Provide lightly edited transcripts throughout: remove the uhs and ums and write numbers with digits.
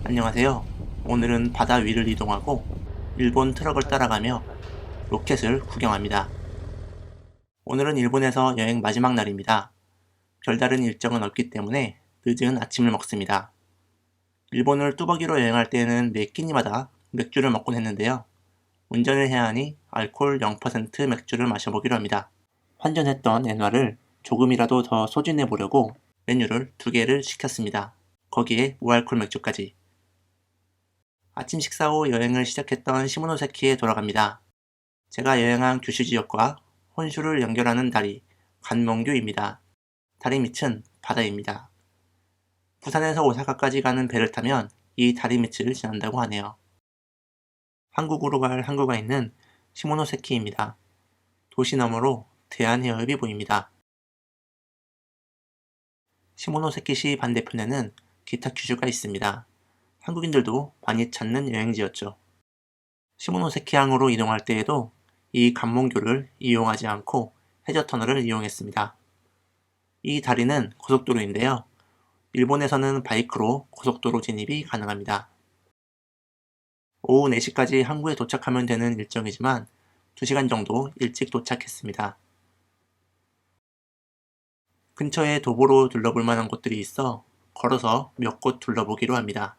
안녕하세요. 오늘은 바다 위를 이동하고 일본 트럭을 따라가며 로켓을 구경합니다. 오늘은 일본에서 여행 마지막 날입니다. 별다른 일정은 없기 때문에 늦은 아침을 먹습니다. 일본을 뚜벅이로 여행할 때에는 매 끼니마다 맥주를 먹곤 했는데요. 운전을 해야 하니 알코올 0% 맥주를 마셔보기로 합니다. 환전했던 엔화를 조금이라도 더 소진해 보려고 메뉴를 2개를 시켰습니다. 거기에 무알콜 맥주까지. 아침 식사 후 여행을 시작했던 시모노세키에 돌아갑니다. 제가 여행한 규슈 지역과 혼슈를 연결하는 다리, 관몽교입니다. 다리 밑은 바다입니다. 부산에서 오사카까지 가는 배를 타면 이 다리 밑을 지난다고 하네요. 한국으로 갈 항구가 있는 시모노세키입니다. 도시 너머로 대한해협이 보입니다. 시모노세키시 반대편에는 기타 규슈가 있습니다. 한국인들도 많이 찾는 여행지였죠. 시모노세키항으로 이동할 때에도 이 관몽교를 이용하지 않고 해저터널을 이용했습니다. 이 다리는 고속도로인데요. 일본에서는 바이크로 고속도로 진입이 가능합니다. 오후 4시까지 항구에 도착하면 되는 일정이지만 2시간 정도 일찍 도착했습니다. 근처에 도보로 둘러볼 만한 곳들이 있어 걸어서 몇 곳 둘러보기로 합니다.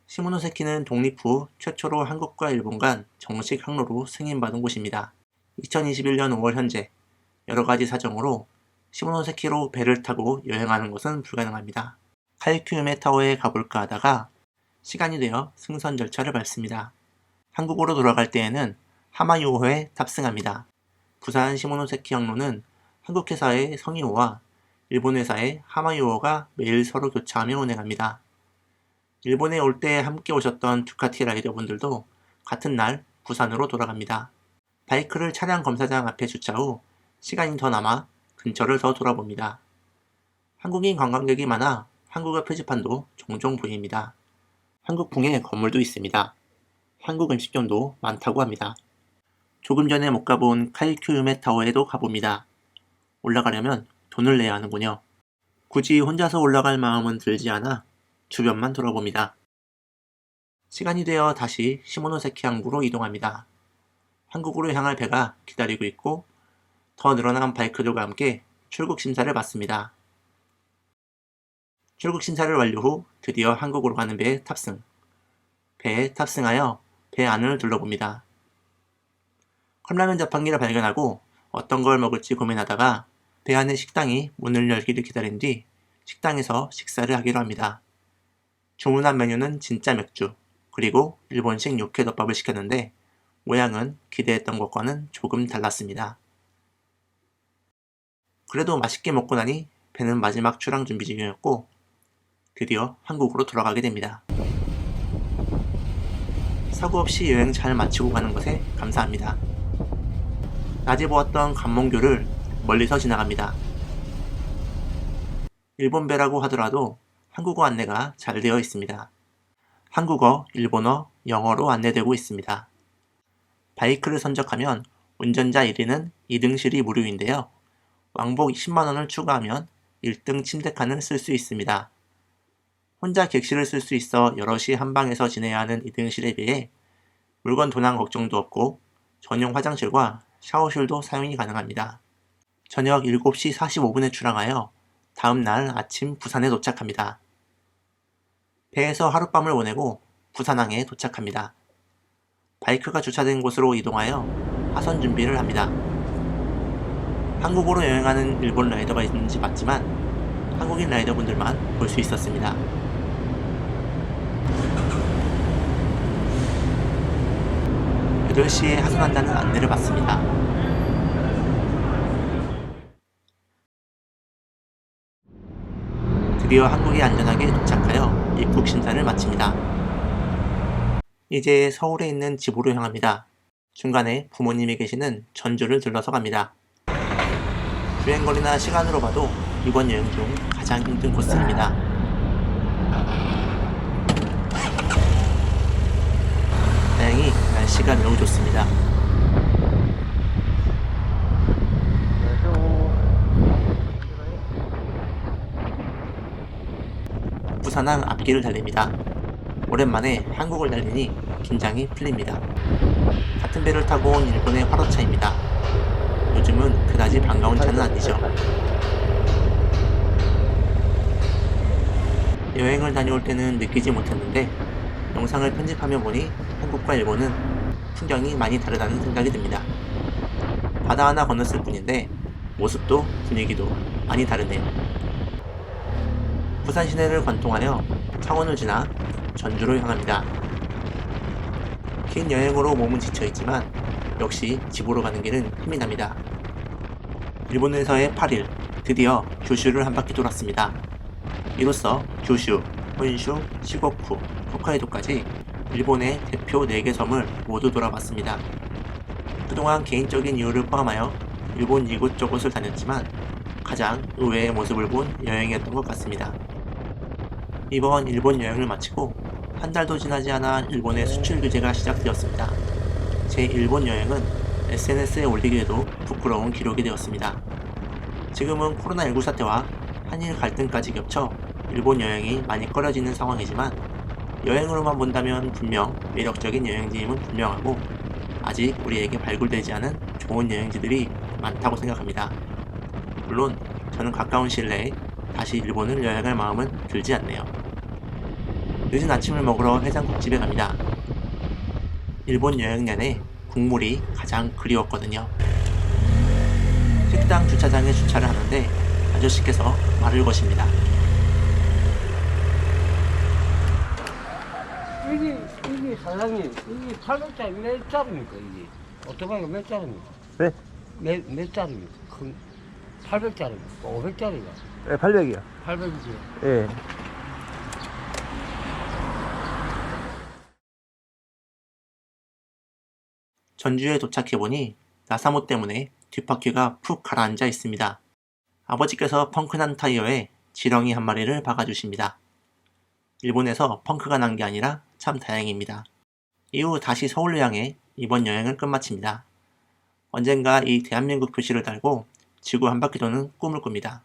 시모노세키는 독립 후 최초로 한국과 일본 간 정식 항로로 승인받은 곳입니다. 2021년 5월 현재 여러가지 사정으로 시모노세키로 배를 타고 여행하는 것은 불가능합니다. 카이큐유메 타워에 가볼까 하다가 시간이 되어 승선 절차를 밟습니다. 한국으로 돌아갈 때에는 하마유호에 탑승합니다. 부산 시모노세키 항로는 한국 회사의 성이호와 일본 회사의 하마유호가 매일 서로 교차하며 운행합니다. 일본에 올 때 함께 오셨던 두카티 라이더분들도 같은 날 부산으로 돌아갑니다. 바이크를 차량 검사장 앞에 주차 후 시간이 더 남아 근처를 더 돌아봅니다. 한국인 관광객이 많아 한국어 표지판도 종종 보입니다. 한국풍의 건물도 있습니다. 한국 음식점도 많다고 합니다. 조금 전에 못 가본 카이큐유메 타워에도 가봅니다. 올라가려면 돈을 내야 하는군요. 굳이 혼자서 올라갈 마음은 들지 않아 주변만 돌아봅니다. 시간이 되어 다시 시모노세키 항구로 이동합니다. 한국으로 향할 배가 기다리고 있고 더 늘어난 바이크들과 함께 출국 심사를 받습니다. 출국 심사를 완료 후 드디어 한국으로 가는 배에 탑승. 배에 탑승하여 배 안을 둘러봅니다. 컵라면 자판기를 발견하고 어떤 걸 먹을지 고민하다가 배 안의 식당이 문을 열기를 기다린 뒤 식당에서 식사를 하기로 합니다. 주문한 메뉴는 진짜 맥주, 그리고 일본식 육회덮밥을 시켰는데 모양은 기대했던 것과는 조금 달랐습니다. 그래도 맛있게 먹고 나니 배는 마지막 출항 준비 중이었고 드디어 한국으로 돌아가게 됩니다. 사고 없이 여행 잘 마치고 가는 것에 감사합니다. 낮에 보았던 관몽교를 멀리서 지나갑니다. 일본 배라고 하더라도 한국어 안내가 잘 되어 있습니다. 한국어, 일본어, 영어로 안내되고 있습니다. 바이크를 선적하면 운전자 1위는 2등실이 무료인데요. 왕복 10만원을 추가하면 1등 침대칸을 쓸 수 있습니다. 혼자 객실을 쓸 수 있어 여럿이 한방에서 지내야 하는 2등실에 비해 물건 도난 걱정도 없고 전용 화장실과 샤워실도 사용이 가능합니다. 저녁 7시 45분에 출항하여 다음날 아침 부산에 도착합니다. 배에서 하룻밤을 보내고 부산항에 도착합니다. 바이크가 주차된 곳으로 이동하여 하선 준비를 합니다. 한국으로 여행하는 일본 라이더가 있는지 봤지만 한국인 라이더분들만 볼 수 있었습니다. 그 8시에 하선한다는 안내를 받습니다. 드디어 한국에 안전하게 도착하여 입국 심사를 마칩니다. 이제 서울에 있는 집으로 향합니다. 중간에 부모님이 계시는 전주를 들러서 갑니다. 주행거리나 시간으로 봐도 이번 여행 중 가장 힘든 코스입니다. 다행히 날씨가 매우 좋습니다. 사상 앞길을 달립니다. 오랜만에 한국을 달리니 긴장이 풀립니다. 같은 배를 타고 온 일본의 화로차입니다. 요즘은 그다지 반가운 차는 아니죠. 여행을 다녀올 때는 느끼지 못했는데 영상을 편집하며 보니 한국과 일본은 풍경이 많이 다르다는 생각이 듭니다. 바다 하나 건넜을 뿐인데 모습도 분위기도 많이 다르네요. 부산 시내를 관통하여 창원을 지나 전주로 향합니다. 긴 여행으로 몸은 지쳐있지만 역시 집으로 가는 길은 힘이 납니다. 일본에서의 8일, 드디어 규슈를 한 바퀴 돌았습니다. 이로써 규슈, 혼슈, 시고쿠, 홋카이도까지 일본의 대표 4개 섬을 모두 돌아봤습니다. 그동안 개인적인 이유를 포함하여 일본 이곳저곳을 다녔지만 가장 의외의 모습을 본 여행이었던 것 같습니다. 이번 일본 여행을 마치고 한 달도 지나지 않아 일본의 수출 규제가 시작되었습니다. 제 일본 여행은 SNS에 올리기에도 부끄러운 기록이 되었습니다. 지금은 코로나19 사태와 한일 갈등까지 겹쳐 일본 여행이 많이 꺼려지는 상황이지만 여행으로만 본다면 분명 매력적인 여행지임은 분명하고 아직 우리에게 발굴되지 않은 좋은 여행지들이 많다고 생각합니다. 물론 저는 가까운 시일 내에 다시 일본을 여행할 마음은 들지 않네요. 늦은 아침을 먹으러 해장국집에 갑니다. 일본 여행 내내 국물이 가장 그리웠거든요. 식당 주차장에 주차를 하는데 아저씨께서 말을 거십니다. 이게 사장님, 이게 800짜리 몇 짜리입니까, 이게? 오토바이가 몇 짜리입니까? 네? 몇 짜리입니까? 큰 800짜리입니까? 500짜리가? 네, 800이요. 800이죠. 예. 전주에 도착해보니 나사모 때문에 뒷바퀴가 푹 가라앉아 있습니다. 아버지께서 펑크난 타이어에 지렁이 한 마리를 박아주십니다. 일본에서 펑크가 난 게 아니라 참 다행입니다. 이후 다시 서울로 향해 이번 여행을 끝마칩니다. 언젠가 이 대한민국 표시를 달고 지구 한 바퀴 도는 꿈을 꿉니다.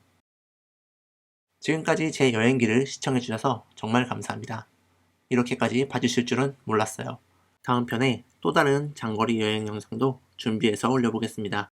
지금까지 제 여행기를 시청해주셔서 정말 감사합니다. 이렇게까지 봐주실 줄은 몰랐어요. 다음 편에 또 다른 장거리 여행 영상도 준비해서 올려보겠습니다.